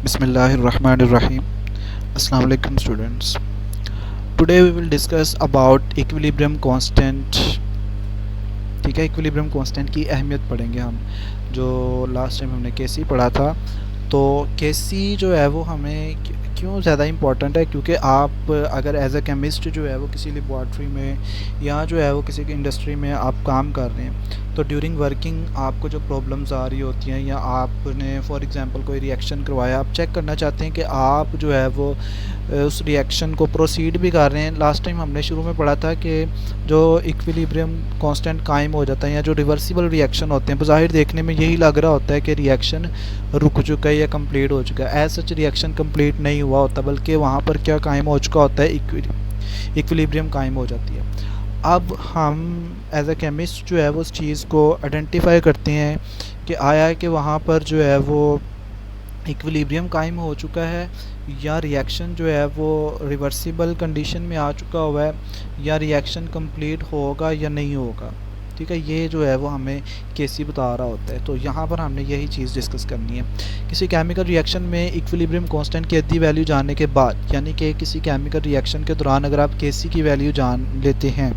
Bismillahirrahmanirrahim. Assalamu alaikum students. Today we will discuss about equilibrium constant. ठीक है, equilibrium constant की अहमियत पढ़ेंगे हम। जो लास्ट टाइम हमने केसी पढ़ा था, तो केसी जो है वो हमें क्यों ज़्यादा इम्पोर्टेंट है, क्योंकि आप अगर एज अ केमिस्ट जो है वो किसी लेबॉर्ट्री में या जो है वो किसी की इंडस्ट्री में आप काम कर रहे हैं, तो ड्यूरिंग वर्किंग आपको जो प्रॉब्लम्स आ रही होती हैं या आपने फॉर एग्जांपल कोई रिएक्शन करवाया, आप चेक करना चाहते हैं कि आप जो है वो उस रिएक्शन को प्रोसीड भी कर रहे हैं। लास्ट टाइम हमने शुरू में पढ़ा था कि जो इक्विलिब्रियम कांस्टेंट कायम हो जाता है या जो रिवर्सिबल रिएक्शन होते हैं, बज़ाहिर देखने में यही लग रहा होता है कि रिएक्शन रुक चुका है या कंप्लीट हो चुका है। एज सच रिएक्शन कंप्लीट नहीं हुआ होता, बल्कि वहाँ पर क्या कायम हो चुका होता है, इक्विलिब्रियम कायम हो जाती है। अब हम एज अ केमिस्ट जो है वो उस चीज़ को आइडेंटिफाई करते हैं कि आया कि वहाँ पर जो है वो इक्विलिब्रियम कायम हो चुका है या रिएक्शन जो है वो रिवर्सिबल कंडीशन में आ चुका हुआ है या रिएक्शन कंप्लीट होगा या नहीं होगा। ठीक है, ये जो है वो हमें केसी बता रहा होता है। तो यहाँ पर हमने यही चीज़ डिस्कस करनी है। किसी केमिकल रिएक्शन में इक्विलिब्रियम कांस्टेंट की अद्दी वैल्यू जानने के बाद, यानी कि किसी केमिकल रिएक्शन के दौरान अगर आप केसी की वैल्यू जान लेते हैं,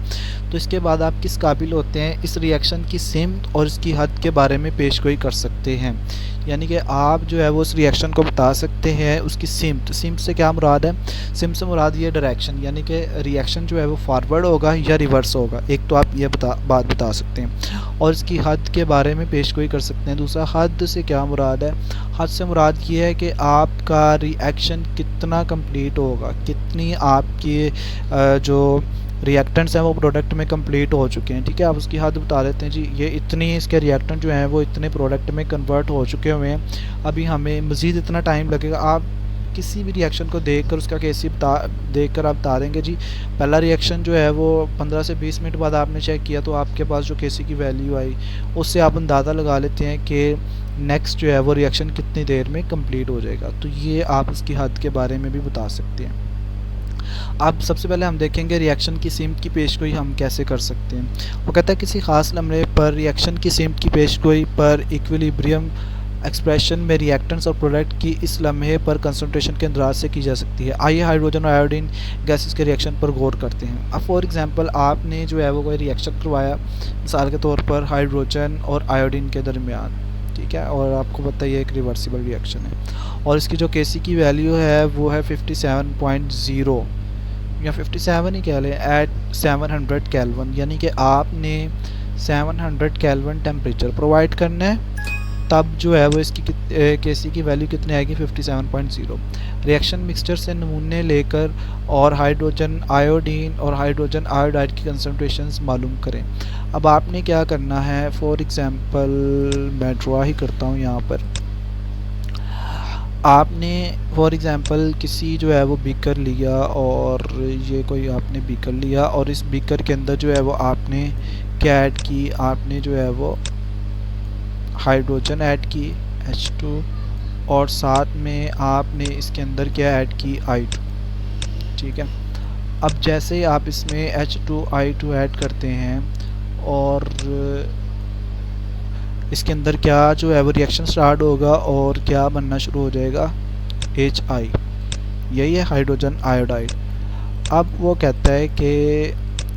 तो इसके बाद आप किस काबिल होते हैं इस रिएक्शन की सिमत और इसकी हद के बारे में पेशगोई कर सकते हैं। यानी कि आप जो है वो उस रिएक्शन को बता सकते हैं उसकी सिमत। सिमत से क्या मुराद है? सिमत से मुराद ये डायरेक्शन, यानी कि रिएक्शन जो है वो फॉरवर्ड होगा या रिवर्स होगा। एक तो आप ये बात बता सकते हैं, और इसकी हद के बारे में पेशगोई कर सकते हैं। दूसरा, हद से क्या मुराद है? हद से मुराद ये है कि आपका रिएक्शन कितना कंप्लीट होगा, कितनी आपकी जो रिएक्टेंट्स हैं वो प्रोडक्ट में कंप्लीट हो चुके हैं। ठीक है, आप उसकी हद बता देते हैं जी ये इतनी इसके रिएक्टेंट जो हैं वो इतने प्रोडक्ट में कन्वर्ट हो चुके हुए हैं, अभी हमें मज़ीद इतना टाइम लगेगा। आप किसी भी रिएक्शन को देखकर उसका केसी देखकर आप बता देंगे जी पहला रिएक्शन जो है वो 15 से 20 मिनट बाद आपने चेक किया, तो आपके पास जो केसी की वैल्यू आई उससे आप अंदाज़ा लगा लेते हैं कि नेक्स्ट जो है वो रिएक्शन कितनी देर में कंप्लीट हो जाएगा। तो ये आप उसकी हद के बारे में भी बता सकते हैं। अब सबसे पहले हम देखेंगे रिएक्शन की सिमत की पेशगोई हम कैसे कर सकते हैं। वो कहता है किसी ख़ास लम्हे पर रिएक्शन की सिमत की पेशगोई पर इक्विलिब्रियम एक्सप्रेशन में रिएक्टेंट्स और प्रोडक्ट की इस लम्हे पर कंसंट्रेशन के अंदाज से की जा सकती है। आइए हाइड्रोजन और आयोडीन गैसेस के रिएक्शन पर गौर करते हैं। अब फॉर एग्जांपल आपने जो है वो कोई रिएक्शन करवाया, मिसाल के तौर पर हाइड्रोजन और आयोडीन के दरमियान, ठीक है, और आपको पता है ये एक रिवर्सिबल रिएक्शन है और इसकी जो केसी की वैल्यू है वो है 57.0 या 57 ही कह लें एट 700 केल्विन, यानी कि आपने 700 केल्विन टेम्परेचर प्रोवाइड करना है, तब जो है वो इसकी केसी की वैल्यू कितनी आएगी 57.0। रिएक्शन मिक्सचर से नमूने लेकर और हाइड्रोजन आयोडीन और हाइड्रोजन आयोडाइड की कंसंट्रेशंस मालूम करें। अब आपने क्या करना है, फॉर एग्जांपल मैं ड्रा ही करता हूँ यहाँ पर। आपने फॉर एग्ज़ाम्पल किसी जो है वो बीकर लिया और ये कोई आपने बीकर लिया और इस बीकर के अंदर जो है वो आपने क्या ऐड की, आपने जो है वो हाइड्रोजन ऐड की H2 और साथ में आपने इसके अंदर क्या ऐड की I2। ठीक है, अब जैसे ही आप इसमें H2I2 ऐड करते हैं और इसके अंदर क्या जो है वो रिएक्शन स्टार्ट होगा और क्या बनना शुरू हो जाएगा, HI, यही है हाइड्रोजन आयोडाइड। अब वो कहता है कि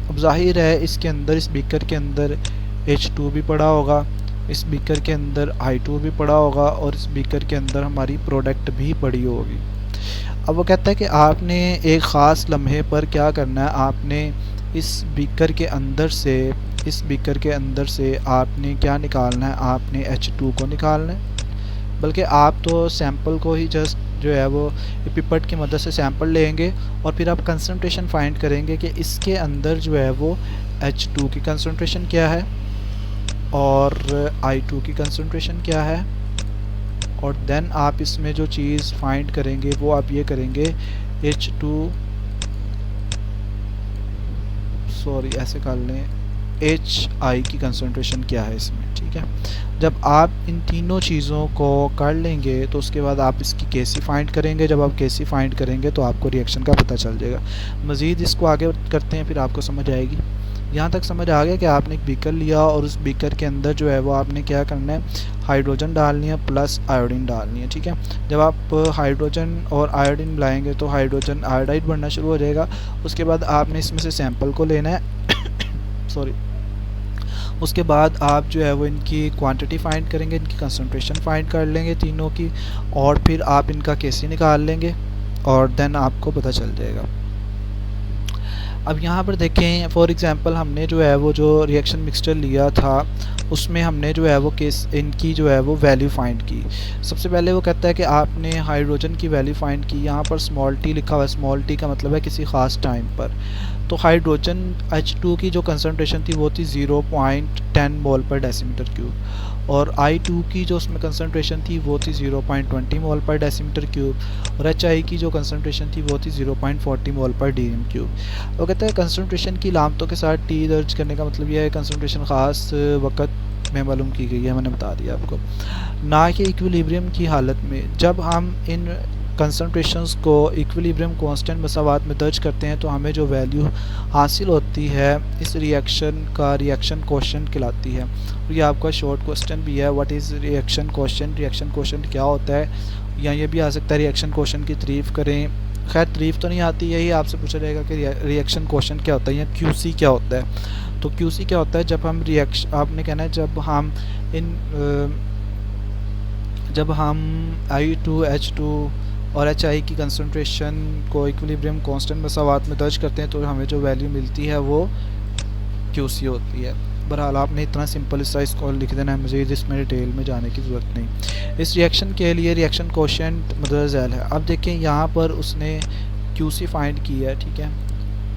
अब जाहिर है इसके अंदर इस बीकर के अंदर H2 भी पड़ा होगा, इस बीकर के अंदर I2 भी पड़ा होगा और इस बीकर के अंदर हमारी प्रोडक्ट भी पड़ी होगी। अब वो कहता है कि आपने एक ख़ास लम्हे पर क्या करना है, आपने इस बीकर के अंदर से आपने क्या निकालना है, आपने H2 को निकालना है। बल्कि आप तो सैंपल को ही जस्ट जो है वो पिपट की मदद से सैंपल लेंगे और फिर आप कंसंट्रेशन फाइंड करेंगे कि इसके अंदर जो है वो H2 की कंसंट्रेशन क्या है और I2 की कंसंट्रेशन क्या है, और देन आप इसमें जो चीज़ फाइंड करेंगे वो आप ये करेंगे ऐसे कर लें HI की कंसंट्रेशन क्या है इसमें। ठीक है, जब आप इन तीनों चीज़ों को कर लेंगे तो उसके बाद आप इसकी केसी फाइंड करेंगे। जब आप केसी फाइंड करेंगे तो आपको रिएक्शन का पता चल जाएगा। मज़ीद इसको आगे करते हैं फिर आपको समझ आएगी। यहाँ तक समझ आ गया कि आपने एक बीकर लिया और उस बीकर के अंदर जो है वो आपने क्या करना है, हाइड्रोजन डालनी है प्लस आयोडीन डालनी है। ठीक है, जब आप हाइड्रोजन और आयोडीन मिलाएंगे तो हाइड्रोजन आयोडाइड बनना शुरू हो जाएगा। उसके बाद आपने इसमें से सैंपल को लेना है सॉरी। उसके बाद आप जो है वो इनकी क्वांटिटी फाइंड करेंगे, इनकी कंसंट्रेशन फाइंड कर लेंगे तीनों की, और फिर आप इनका केसी निकाल लेंगे और देन आपको पता चल जाएगा। अब यहाँ पर देखें फॉर एग्जांपल हमने जो है वो जो रिएक्शन मिक्सचर लिया था उसमें हमने जो है वो इनकी जो है वो वैल्यू फाइंड की। सबसे पहले वो कहता है कि आपने हाइड्रोजन की वैल्यू फाइंड की। यहाँ पर स्मॉल टी लिखा हुआ है, स्मॉल टी का मतलब है किसी ख़ास टाइम पर। तो हाइड्रोजन H2 की जो कंसनट्रेशन थी वो थी 0.10 मोल पर डेसीमीटर क्यूब, और I2 की जो उसमें कंसनट्रेशन थी वो थी 0.20 मोल पर डेसीमीटर क्यूब, और HI की जो कंसनट्रेशन थी वो थी 0.40 मोल पर डीएम क्यूब। वो कहता है कंसनट्रेशन की लामतों के साथ टी दर्ज करने का मतलब यह है कंसनट्रेशन ख़ास वक़्त में मालूम की गई है, मैंने बता दिया आपको, ना कि इक्विलिब्रियम की हालत में। जब हम इन कंसनट्रेशंस को इक्विलिब्रियम कांस्टेंट मसावात में दर्ज करते हैं तो हमें जो वैल्यू हासिल होती है इस रिएक्शन का रिएक्शन कोएफिशिएंट कहलाती है। और ये आपका शॉर्ट क्वेश्चन भी है, what is reaction coefficient, reaction coefficient क्या होता है। या ये भी आ सकता है रिएक्शन कोएफिशिएंट की तारीफ़ करें, खैर तारीफ़ तो नहीं आती, यही आपसे पूछा जाएगा कि रिएक्शन कोएफिशिएंट क्या होता है या QC क्या होता है। तो QC क्या होता है, जब हम रिएक्शन, आपने कहना है जब हम I2H2 और HI की कंसनट्रेशन को इक्विलिब्रियम कांस्टेंट मसावात में दर्ज करते हैं तो हमें जो वैल्यू मिलती है वो QC होती है। बहरहाल आपने इतना सिंपल सा इसको लिख देना है, मुझे इसमें डिटेल में जाने की ज़रूरत नहीं। इस रिएक्शन के लिए रिएक्शन कोएफिशिएंट मदर झैल है। अब देखें यहाँ पर उसने QC फाइंड किया है, ठीक है,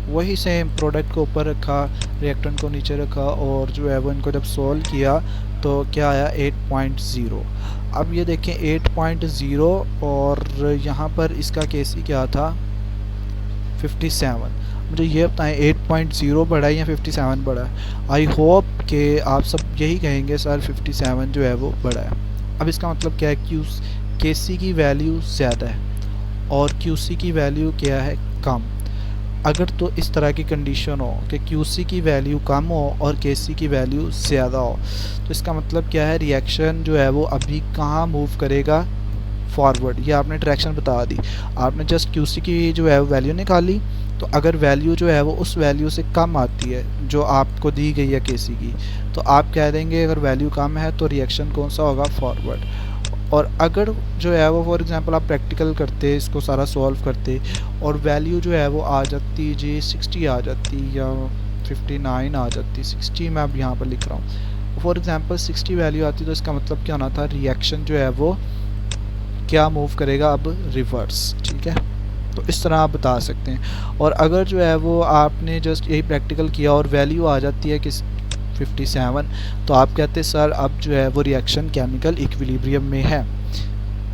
वही सेम प्रोडक्ट को ऊपर रखा, रिएक्टेंट को नीचे रखा, और जो है वो इनको जब सोल्व किया तो क्या आया 8.0। अब ये देखें 8.0 और यहाँ पर इसका केसी क्या था 57। मुझे ये बताएं 8.0 बड़ा है या 57 बड़ा है। आई होप कि आप सब यही कहेंगे सर 57 जो है वो बड़ा है। अब इसका मतलब क्या है, केसी की वैल्यू ज़्यादा है और QC की वैल्यू क्या है, कम। अगर तो इस तरह की कंडीशन हो कि QC की वैल्यू कम हो और KC की वैल्यू ज़्यादा हो तो इसका मतलब क्या है, रिएक्शन जो है वो अभी कहाँ मूव करेगा, फॉरवर्ड। ये आपने डायरेक्शन बता दी, आपने जस्ट QC की जो है वैल्यू निकाली। तो अगर वैल्यू जो है वो उस वैल्यू से कम आती है जो आपको दी गई है KC की, तो आप कह देंगे अगर वैल्यू कम है तो रिएक्शन कौन सा होगा, फॉरवर्ड। और अगर जो है वो फॉर एग्जांपल आप प्रैक्टिकल करते, इसको सारा सॉल्व करते और वैल्यू जो है वो आ जाती जी 60 आ जाती या 59 आ जाती, 60 मैं अब यहाँ पर लिख रहा हूँ, फॉर एग्जांपल 60 वैल्यू आती तो इसका मतलब क्या होना था, रिएक्शन जो है वो क्या मूव करेगा, अब रिवर्स। ठीक है, तो इस तरह आप बता सकते हैं। और अगर जो है वो आपने जस्ट यही प्रैक्टिकल किया और वैल्यू आ जाती है कि 57, तो आप कहते हैं सर अब जो है वो रिएक्शन केमिकल इक्विलिब्रियम में है।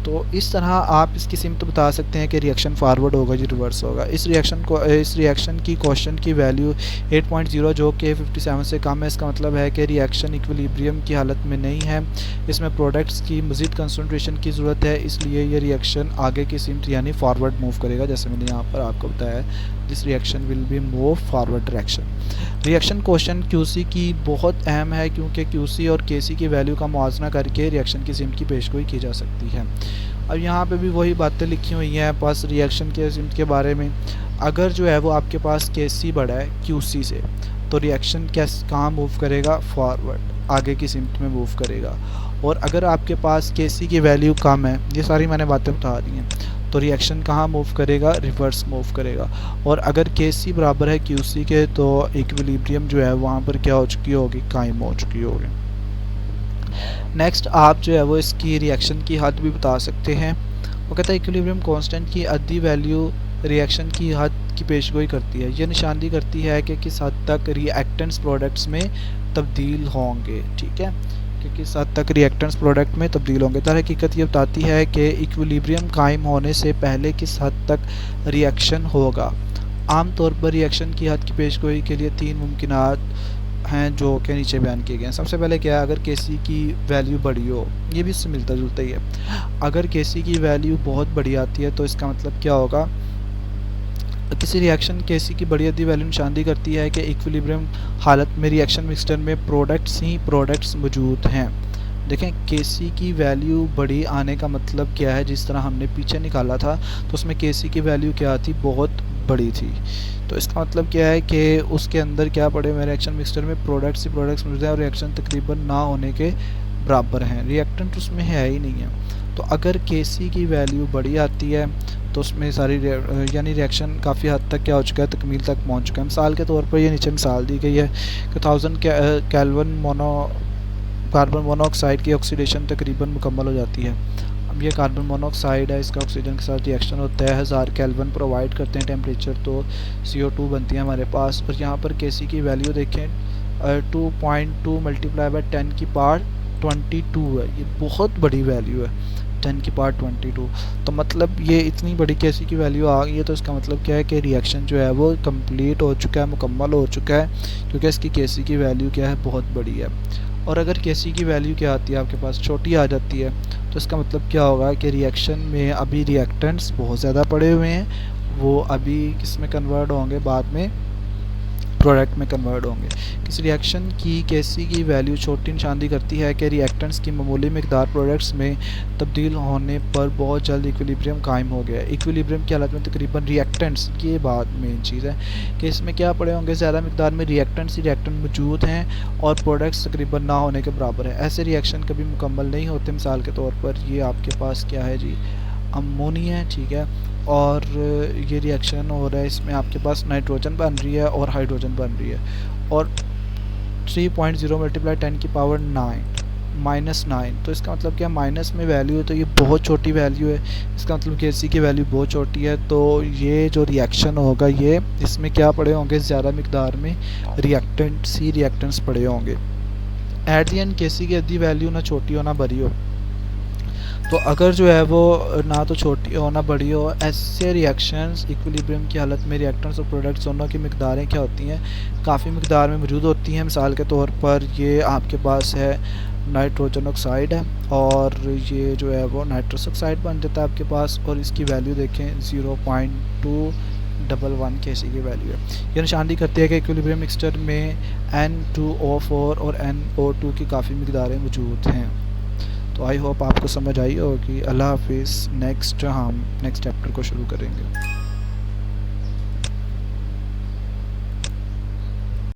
तो इस तरह आप इसकी सिम्त बता सकते हैं कि रिएक्शन फारवर्ड होगा या रिवर्स होगा। इस रिएक्शन की क्वेश्चन की वैल्यू 8.0 जो कि 57 से कम है, इसका मतलब है कि रिएक्शन इक्विलिब्रियम की हालत में नहीं है, इसमें प्रोडक्ट्स की मज़ीद कंसनट्रेशन की ज़रूरत है, इसलिए ये रिएक्शन आगे की सिम्त यानी फारवर्ड मूव करेगा, जैसे मैंने यहाँ पर आपको बताया, this reaction will be move forward direction. Reaction question QC की बहुत अहम है क्योंकि QC और KC की वैल्यू का मुआवजना करके रिएक्शन की सिम्त की पेशगोई की जा सकती है। अब यहाँ पे भी वही बातें लिखी हुई हैं बस रिएक्शन के सिम्त के बारे में। अगर जो है वो आपके पास KC बड़ा है QC से तो रिएक्शन कहाँ मूव करेगा, फॉरवर्ड, आगे की सिम्त में मूव करेगा। और अगर आपके पास KC की वैल्यू कम है, ये सारी मैंने बातें बता दी हैं, तो रिएक्शन कहाँ मूव करेगा, रिवर्स मूव करेगा। और अगर KC बराबर है QC के तो इक्विलिब्रियम जो है वहाँ पर क्या हो चुकी होगी, कायम हो चुकी होगी। नेक्स्ट आप जो है वो इसकी रिएक्शन की हद भी बता सकते हैं। वो कहता है इक्विलिब्रियम कांस्टेंट की अद्दी वैल्यू रिएक्शन की हद की पेशगोई करती है, यह निशानदी करती है कि किस हद तक रिएक्टेंट्स प्रोडक्ट्स में तब्दील होंगे। ठीक है, कि किस हद तक रिएक्टेंट्स प्रोडक्ट में तब्दील होंगे। तर हकीकत ये बताती है कि इक्विलिब्रियम कायम होने से पहले किस हद तक रिएक्शन होगा। आमतौर पर रिएक्शन की हद की पेशगोई के लिए 3 मुमकिनात हैं जो कि नीचे बयान किए गए हैं। सबसे पहले क्या है, अगर KC की वैल्यू बड़ी हो, ये भी इससे मिलता जुलता ही है। अगर KC की वैल्यू बहुत बड़ी आती है तो इसका मतलब क्या होगा किसी रिएक्शन केसी की बड़ी अधिक वैल्यू निशानदेही करती है कि इक्विलिब्रियम हालत में रिएक्शन मिक्सचर में प्रोडक्ट्स मौजूद हैं। देखें केसी की वैल्यू बड़ी आने का मतलब क्या है, जिस तरह हमने पीछे निकाला था तो उसमें केसी की वैल्यू क्या थी, बहुत बड़ी थी। तो इसका मतलब क्या है कि उसके अंदर क्या पड़े हुए रिएक्शन मिक्सचर में प्रोडक्ट्स मौजूद हैं और रिएक्शन तकरीबन ना होने के बराबर हैं, रिएक्टेंट उसमें है ही नहीं है। तो अगर केसी की वैल्यू बड़ी आती है तो उसमें सारी यानी रिएक्शन काफ़ी हद तक क्या हो चुका है, तकमील तक पहुंच चुका है। मिसाल के तौर पर ये नीचे मिसाल दी गई है कि 1000 केल्विन कार्बन मोनोऑक्साइड की ऑक्सीडेशन तकरीबन मुकम्मल हो जाती है। अब ये कार्बन मोनोऑक्साइड है, इसका ऑक्सीजन के साथ रिएक्शन होता है, 1000 केल्विन प्रोवाइड करते हैं टेम्परेचर, तो CO2 बनती है हमारे पास। और यहाँ पर केसी की वैल्यू देखें 2.2 मल्टीप्लाई बाय 10 की पावर 22 है, ये बहुत बड़ी वैल्यू है, 10 की पावर 22। तो मतलब ये इतनी बड़ी केसी की वैल्यू आ गई है, तो इसका मतलब क्या है कि रिएक्शन जो है वो कंप्लीट हो चुका है, मुकम्मल हो चुका है, क्योंकि इसकी केसी की वैल्यू क्या है, बहुत बड़ी है। और अगर केसी की वैल्यू क्या आती है आपके पास, छोटी आ जाती है, तो इसका मतलब क्या होगा कि रिएक्शन में अभी रिएक्टेंट्स बहुत ज़्यादा पड़े हुए हैं, वो अभी किस में कन्वर्ट होंगे, बाद में प्रोडक्ट में कन्वर्ट होंगे। किसी रिएक्शन की केसी की वैल्यू छोटी निशानदेही करती है कि रिएक्टेंट्स की मामूली मिकदार प्रोडक्ट्स में तब्दील होने पर बहुत जल्द इक्विलिब्रियम कायम हो गया। इक्विलिब्रियम की हालत में तकरीबन रिएक्टेंट्स, ये बात मेन चीज़ है कि इसमें क्या पड़े होंगे, ज़्यादा मिकदार में रिएक्टेंट्स ही रिएक्टेंट मौजूद हैं और प्रोडक्ट्स तकरीबन ना होने के बराबर है। ऐसे रिएक्शन कभी मुकम्मल नहीं होते। मिसाल के तौर पर ये आपके पास क्या है जी, अमोनिया है, ठीक है, और ये रिएक्शन हो रहा है, इसमें आपके पास नाइट्रोजन बन रही है और हाइड्रोजन बन रही है, और 3.0 मल्टीप्लाई 10 की पावर 9 तो इसका मतलब क्या, माइनस में वैल्यू है, तो ये बहुत छोटी वैल्यू है। इसका मतलब केसी की वैल्यू बहुत छोटी है, तो ये जो रिएक्शन होगा ये इसमें क्या पड़े होंगे, ज़्यादा मिकदार में रिएक्टेंट्स पड़े होंगे। एट दी एंड केसी की यदि वैल्यू ना छोटी हो ना बड़ी हो, तो अगर जो है वो ना तो छोटी हो ना बड़ी हो, ऐसे रिएक्शंस इक्विलिब्रियम की हालत में रिएक्टेंट्स और प्रोडक्ट्स दोनों की मिकदारें क्या होती हैं, काफ़ी मिकदार में मौजूद होती हैं। मिसाल के तौर पर ये आपके पास है नाइट्रोजन ऑक्साइड है, और ये जो है वो नाइट्रस ऑक्साइड बन जाता है आपके पास, और इसकी वैल्यू देखें 0.211 केसी की वैल्यू है। ये निशानदेही करती है कि इक्विलिब्रियम मिक्सचर में N2O4 और NO2 की काफ़ी मिकदारें मौजूद हैं। तो आई होप आपको समझ आई होगी। अल्लाह हाफिज़। नेक्स्ट हम नेक्स्ट चैप्टर को शुरू करेंगे।